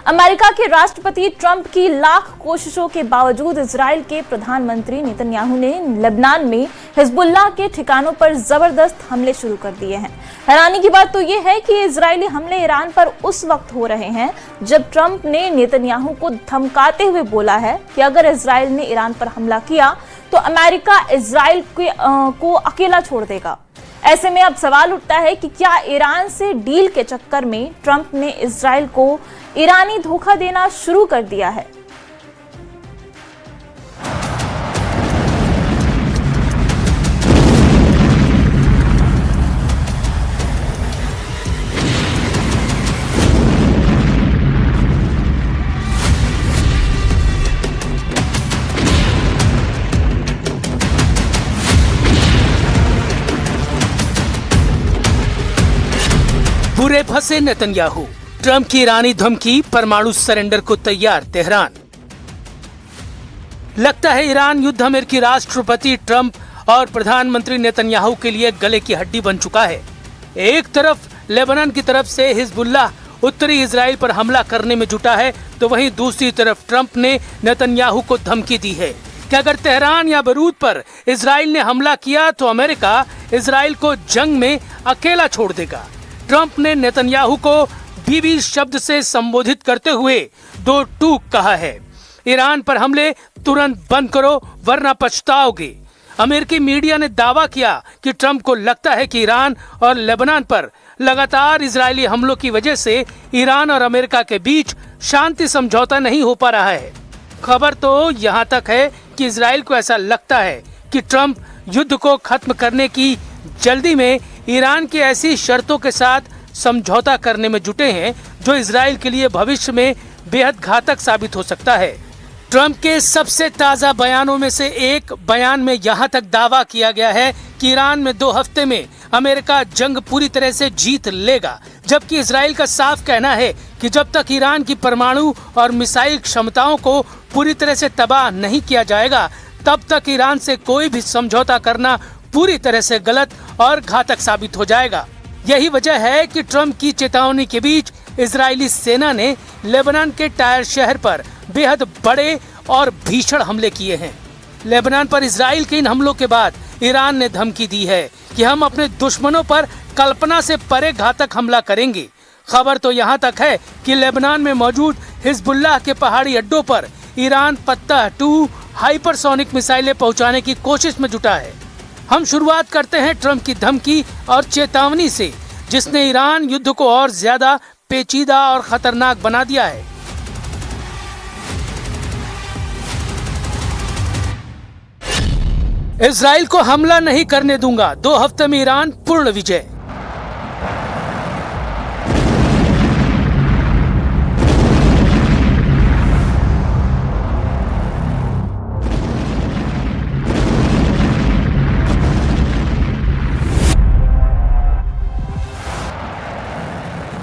America के राष्ट्रपति Trump की लाख कोशिशों के बावजूद इजराइल के प्रधानमंत्री नेतन्याहू ने लेबनान में हिजबुल्लाह के ठिकानों पर जबरदस्त हमले शुरू कर दिए हैं। हैरानी की बात तो यह है कि इजरायली हमले ईरान पर उस वक्त हो रहे हैं जब ट्रंप ने नेतन्याहू को धमकाते हुए बोला है कि अगर इजराइल ने ईरान पर हमला किया तो अमेरिका इजराइल को अकेला छोड़ देगा। ऐसे में अब सवाल उठता है कि क्या ईरान से डील के चक्कर में ट्रंप ने इजराइल को ईरानी धोखा देना शुरू कर दिया है। बुरे फंसे नेतन्याहू, ट्रंप की ईरानी धमकी, परमाणु सरेंडर को तैयार तेहरान। लगता है ईरान युद्ध अमेरिकी राष्ट्रपति ट्रंप और प्रधानमंत्री नेतन्याहू के लिए गले की हड्डी बन चुका है। एक तरफ लेबनान की तरफ से हिजबुल्लाह उत्तरी इजराइल पर हमला करने में जुटा है, तो वहीं दूसरी तरफ ट्रंप ने नेतन्याहू को धमकी दी है कि अगर तेहरान या बैरूत पर इजराइल ने हमला किया तो अमेरिका इजराइल को जंग में अकेला छोड़ देगा। ट्रंप ने नेतन्याहू को बीबी शब्द से संबोधित करते हुए दो टूक कहा है। ईरान पर हमले तुरंत बंद करो वरना पछताओगे। अमेरिकी मीडिया ने दावा किया कि ट्रंप को लगता है कि ईरान और लेबनान पर लगातार इजरायली हमलों की वजह से ईरान और अमेरिका के बीच शांति समझौता नहीं हो पा रहा है। खबर तो यहाँ तक है कि इजराइल को ऐसा लगता है कि ट्रंप युद्ध को खत्म करने की जल्दी में ईरान की ऐसी शर्तों के साथ समझौता करने में जुटे हैं जो इजराइल के लिए भविष्य में बेहद घातक साबित हो सकता है। ट्रंप के सबसे ताजा बयानों में से एक बयान में यहाँ तक दावा किया गया है कि ईरान में 2 हफ्ते में अमेरिका जंग पूरी तरह से जीत लेगा, जबकि इजराइल का साफ कहना है कि जब तक ईरान की परमाणु और मिसाइल क्षमताओं को पूरी तरह से तबाह नहीं किया जाएगा तब तक ईरान से कोई भी समझौता करना पूरी तरह से गलत और घातक साबित हो जाएगा। यही वजह है कि ट्रंप की चेतावनी के बीच इजरायली सेना ने लेबनान के टायर शहर पर बेहद बड़े और भीषण हमले किए हैं। लेबनान पर इजराइल के इन हमलों के बाद ईरान ने धमकी दी है कि हम अपने दुश्मनों पर कल्पना से परे घातक हमला करेंगे। खबर तो यहाँ तक है कि लेबनान में मौजूद हिजबुल्लाह के पहाड़ी अड्डों पर ईरान फतह-2 हाइपरसोनिक मिसाइलें पहुँचाने की कोशिश में जुटा है। हम शुरुआत करते हैं ट्रंप की धमकी और चेतावनी से, जिसने ईरान युद्ध को और ज्यादा पेचीदा और खतरनाक बना दिया है। इजराइल को हमला नहीं करने दूंगा, 2 हफ्ते में ईरान पूर्ण विजय।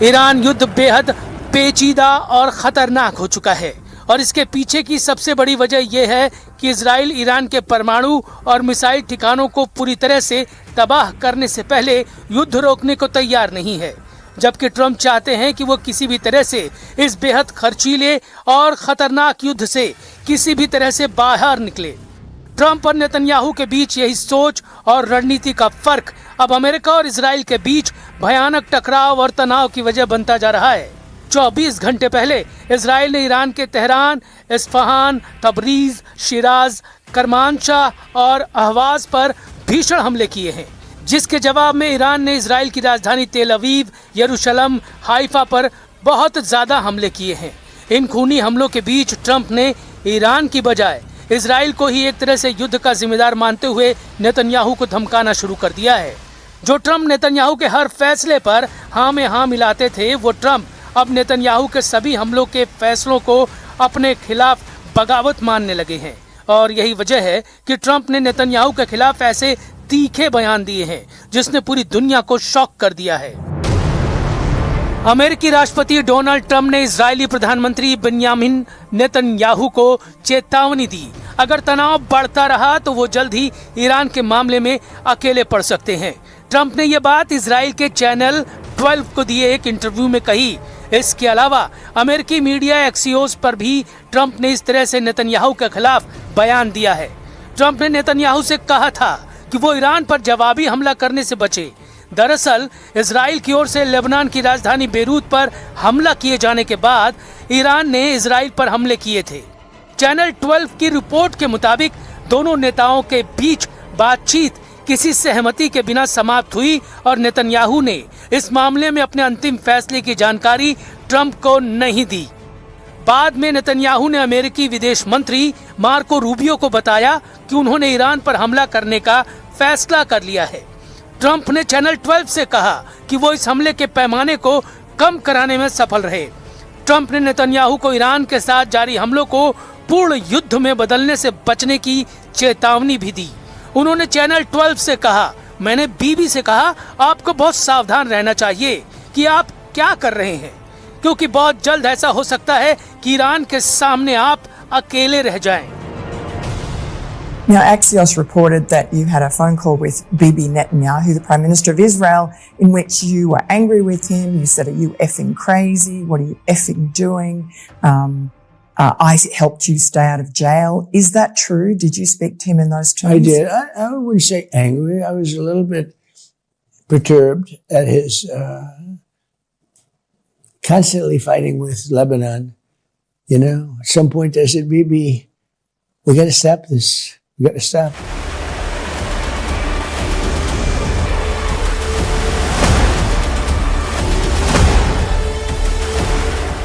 ईरान युद्ध बेहद पेचीदा और खतरनाक हो चुका है और इसके पीछे की सबसे बड़ी वजह यह है कि इजराइल ईरान के परमाणु और मिसाइल ठिकानों को पूरी तरह से तबाह करने से पहले युद्ध रोकने को तैयार नहीं है, जबकि ट्रंप चाहते हैं कि वो किसी भी तरह से इस बेहद खर्चीले और खतरनाक युद्ध से किसी भी तरह से बाहर निकले। ट्रंप और नेतन्याहू के बीच यही सोच और रणनीति का फर्क अब अमेरिका और इजराइल के बीच भयानक टकराव और तनाव की वजह बनता जा रहा है। 24 घंटे पहले इजराइल ने ईरान के Tehran, Isfahan, Tabriz, Siraj, Kermanshah और अहवाज पर भीषण हमले किए हैं, जिसके जवाब में ईरान ने इजराइल की राजधानी तेल अवीव, यरूशलेम, हाइफा पर बहुत ज्यादा हमले किए हैं। इन खूनी हमलों के बीच ट्रंप ने ईरान की बजाय इजराइल को ही एक तरह से युद्ध का जिम्मेदार मानते हुए नेतन्याहू को धमकाना शुरू कर दिया है। जो ट्रंप नेतन्याहू के हर फैसले पर हाँ में हाँ मिलाते थे, वो ट्रंप अब नेतन्याहू के सभी हमलों के फैसलों को अपने खिलाफ बगावत मानने लगे हैं और यही वजह है कि ट्रंप ने नेतन्याहू के खिलाफ ऐसे तीखे बयान दिए हैं जिसने पूरी दुनिया को शॉक कर दिया है। अमेरिकी राष्ट्रपति डोनाल्ड ट्रंप ने इजरायली प्रधानमंत्री बेंजामिन नेतन्याहू को चेतावनी दी, अगर तनाव बढ़ता रहा तो वो जल्द ही ईरान के मामले में अकेले पड़ सकते हैं। ट्रंप ने ये बात इजराइल के चैनल 12 को दिए एक इंटरव्यू में कही, इसके अलावा अमेरिकी मीडिया एक्सियोस पर भी ट्रंप ने इस तरह से नेतन्याहू के खिलाफ बयान दिया है। ट्रंप ने नेतन्याहू से कहा था कि वो ईरान पर जवाबी हमला करने से बचे। दरअसल इजराइल की ओर से लेबनान की राजधानी बेरूत पर हमला किए जाने के बाद ईरान ने इजराइल पर हमले किए थे। चैनल 12 की रिपोर्ट के मुताबिक दोनों नेताओं के बीच बातचीत किसी सहमति के बिना समाप्त हुई और नेतन्याहू ने इस मामले में अपने अंतिम फैसले की जानकारी ट्रंप को नहीं दी। बाद में नेतन्याहू ने अमेरिकी विदेश मंत्री मार्को रूबियो को बताया कि उन्होंने ईरान पर हमला करने का फैसला कर लिया है। ट्रंप ने चैनल 12 से कहा कि वो इस हमले के पैमाने को कम कराने में सफल रहे। ट्रंप ने नेतन्याहू को ईरान के साथ जारी हमलों को पूर्ण युद्ध में बदलने से बचने की चेतावनी भी दी। उन्होंने चैनल 12 से कहा, मैंने बीबी से कहा आपको बहुत सावधान रहना चाहिए कि आप क्या कर रहे हैं, क्योंकि बहुत जल्द ऐसा हो सकता है कि ईरान के सामने आप अकेले रह जाएं। Now, Axios reported that you had a phone call with Bibi Netanyahu, the Prime Minister of Israel, in which you were angry with him. You said, are you effing crazy? What are you effing doing? I helped you stay out of jail. Is that true? Did you speak to him in those terms? I did. I wouldn't say angry. I was a little bit perturbed at his constantly fighting with Lebanon. You know, at some point I said, Bibi, we got to stop this. We got to stop.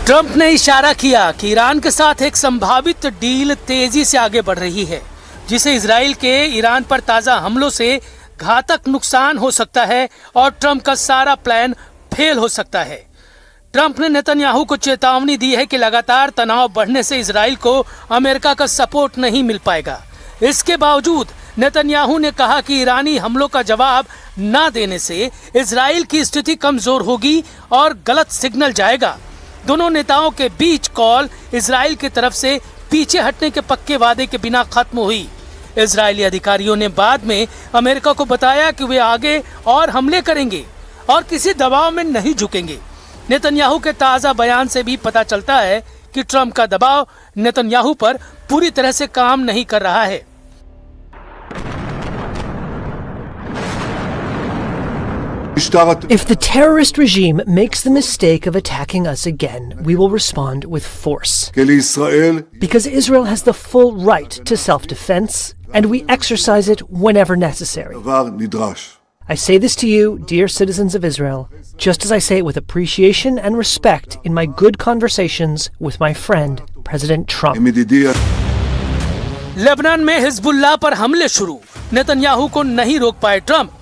Trump ने इशारा किया कि Iran के साथ एक संभावित deal तेजी से आगे बढ़ रही है, जिसे इजराइल के ईरान पर ताजा हमलों से घातक नुकसान हो सकता है और ट्रंप का सारा प्लान फेल हो सकता है। ट्रंप ने नेतन्याहू को चेतावनी दी है कि लगातार तनाव बढ़ने से इजराइल को अमेरिका का सपोर्ट नहीं मिल पाएगा। इसके बावजूद नेतन्याहू ने कहा कि ईरानी हमलों का जवाब न देने से इजराइल की स्थिति कमजोर होगी और गलत सिग्नल जाएगा। दोनों नेताओं के बीच कॉल इजराइल की तरफ से पीछे हटने के पक्के वादे के बिना खत्म हुई। इजरायली अधिकारियों ने बाद में अमेरिका को बताया कि वे आगे और हमले करेंगे और किसी दबाव में नहीं झुकेंगे। नेतन्याहू के ताजा बयान से भी पता चलता है कि ट्रंप का दबाव नेतन्याहू पर पूरी तरह से काम नहीं कर रहा है। If the terrorist regime makes the mistake of attacking us again, we will respond with force. Because Israel has the full right to self-defense, and we exercise it whenever necessary. I say this to you, dear citizens of Israel, just as I say it with appreciation and respect in my good conversations with my friend, President Trump. Lebanon में Hezbollah पर हमले शुरू, Netanyahu को नहीं रोक पाए Trump.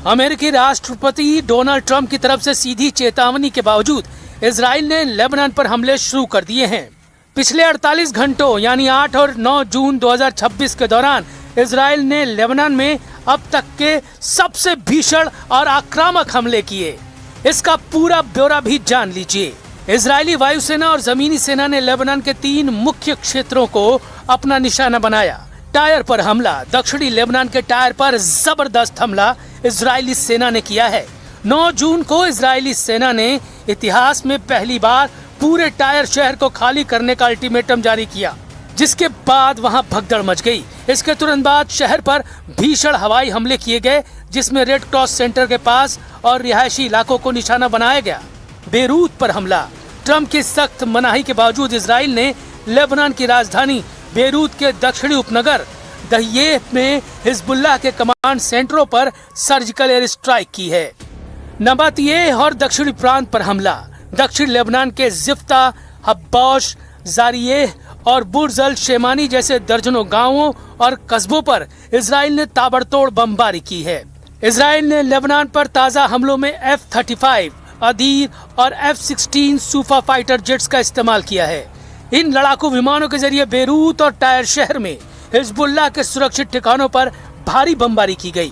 अमेरिकी राष्ट्रपति डोनाल्ड ट्रंप की तरफ से सीधी चेतावनी के बावजूद इजराइल ने लेबनान पर हमले शुरू कर दिए हैं। पिछले 48 घंटों यानी 8 और 9 जून 2026 के दौरान इजराइल ने लेबनान में अब तक के सबसे भीषण और आक्रामक हमले किए। इसका पूरा ब्यौरा भी जान लीजिए। इजरायली वायुसेना और जमीनी सेना ने लेबनान के 3 मुख्य क्षेत्रों को अपना निशाना बनाया। टायर पर हमला, दक्षिणी लेबनान के टायर पर जबरदस्त हमला इजरायली सेना ने किया है। 9 जून को इजरायली सेना ने इतिहास में पहली बार पूरे टायर शहर को खाली करने का अल्टीमेटम जारी किया, जिसके बाद वहां भगदड़ मच गई। इसके तुरंत बाद शहर पर भीषण हवाई हमले किए गए, जिसमें रेड क्रॉस सेंटर के पास और रिहायशी इलाकों को निशाना बनाया गया। बेरूत पर हमला, ट्रंप की सख्त मनाही के बावजूद इजराइल ने लेबनान की राजधानी बेरूत के दक्षिणी उपनगर दहिये में हिजबुल्लाह के कमांड सेंटरों पर सर्जिकल एयर स्ट्राइक की है। नबातिये और दक्षिणी प्रांत पर हमला, दक्षिण लेबनान के जिफ्ता, हब्बौश, जारिये और बुर्ज-अल शेमानी जैसे दर्जनों गांवों और कस्बों पर इजराइल ने ताबड़तोड़ बमबारी की है। इजराइल ने लेबनान पर ताजा हमलों में F-35, अदीर और F-16 सूफा फाइटर जेट्स का इस्तेमाल किया है। इन लड़ाकू विमानों के जरिए बेरूत और टायर शहर में हिजबुल्लाह के सुरक्षित ठिकानों पर भारी बमबारी की गई।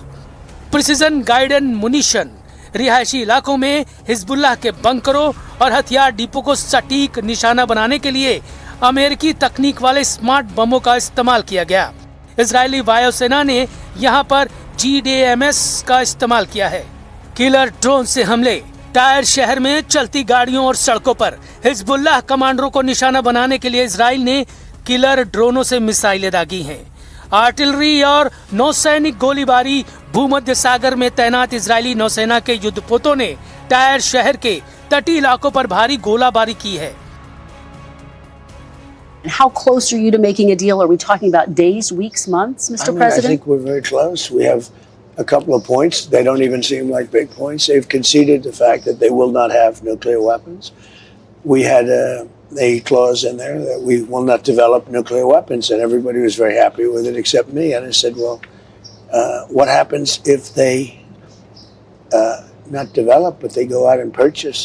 प्रिसीजन गाइडेड मुनिशन, रिहायशी इलाकों में हिजबुल्लाह के बंकरों और हथियार डिपो को सटीक निशाना बनाने के लिए अमेरिकी तकनीक वाले स्मार्ट बमों का इस्तेमाल किया गया। इजरायली वायुसेना ने यहां पर GDAMS का इस्तेमाल किया है। किलर ड्रोन से हमले, टायर शहर में चलती गाड़ियों और सड़कों पर हिजबुल्लाह कमांडरों को निशाना बनाने के लिए इजराइल ने किलर ड्रोनों से मिसाइलें दागी हैं। आर्टिलरी और नौसैनिक गोलीबारी भूमध्य सागर में तैनात इजरायली नौसेना के युद्धपोतों ने टायर शहर के तटीय इलाकों पर भारी गोलाबारी की है। How close are you to making a deal? Are we talking about days, weeks, months, Mr. President? I think we're very close. We have a couple of points. They don't even seem like big points. They've conceded the fact that they will not have nuclear weapons. We had a clause in there that we will not develop nuclear weapons, and everybody was very happy with it except me. And I said, well, what happens if they not develop, but they go out and purchase,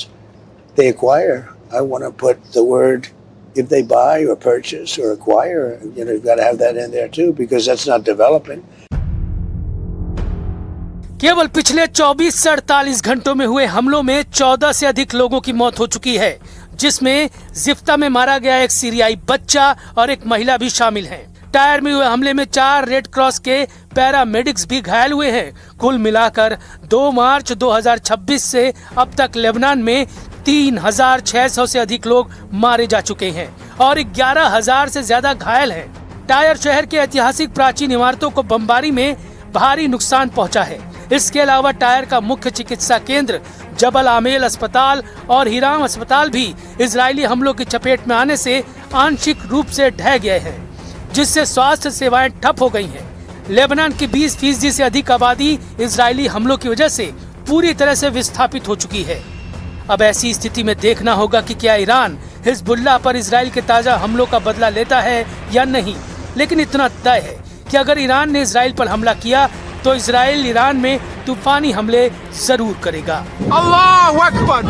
they acquire? I want to put the word if they buy or purchase or acquire, you've got to have that in there too, because that's not developing. केवल पिछले 24 से 48 घंटों में हुए हमलों में 14 से अधिक लोगों की मौत हो चुकी है, जिसमें जिफ्ता में मारा गया एक सीरियाई बच्चा और एक महिला भी शामिल हैं। टायर में हुए हमले में 4 रेड क्रॉस के पैरामेडिक्स भी घायल हुए हैं। कुल मिलाकर 2 मार्च 2026 से अब तक लेबनान में 3,600 से अधिक लोग मारे जा चुके हैं और 11,000 से ज्यादा घायल हैं। टायर शहर के ऐतिहासिक प्राचीन इमारतों को बमबारी में भारी नुकसान पहुंचा है। इसके अलावा टायर का मुख्य चिकित्सा केंद्र जबल आमेल अस्पताल और हिराम अस्पताल भी इजरायली हमलों की चपेट में आने से आंशिक रूप से ढह गए हैं, जिससे स्वास्थ्य सेवाएं ठप हो गई हैं। लेबनान की 20% से अधिक आबादी इजरायली हमलों की वजह से पूरी तरह से विस्थापित हो चुकी है। अब ऐसी स्थिति में देखना होगा कि क्या ईरान हिजबुल्लाह पर इजराइल के ताजा हमलों का बदला लेता है या नहीं। लेकिन इतना तय है कि अगर ईरान ने इजराइल पर हमला किया तो इजराइल ईरान में तूफानी हमले जरूर करेगा। अल्लाहु अकबर।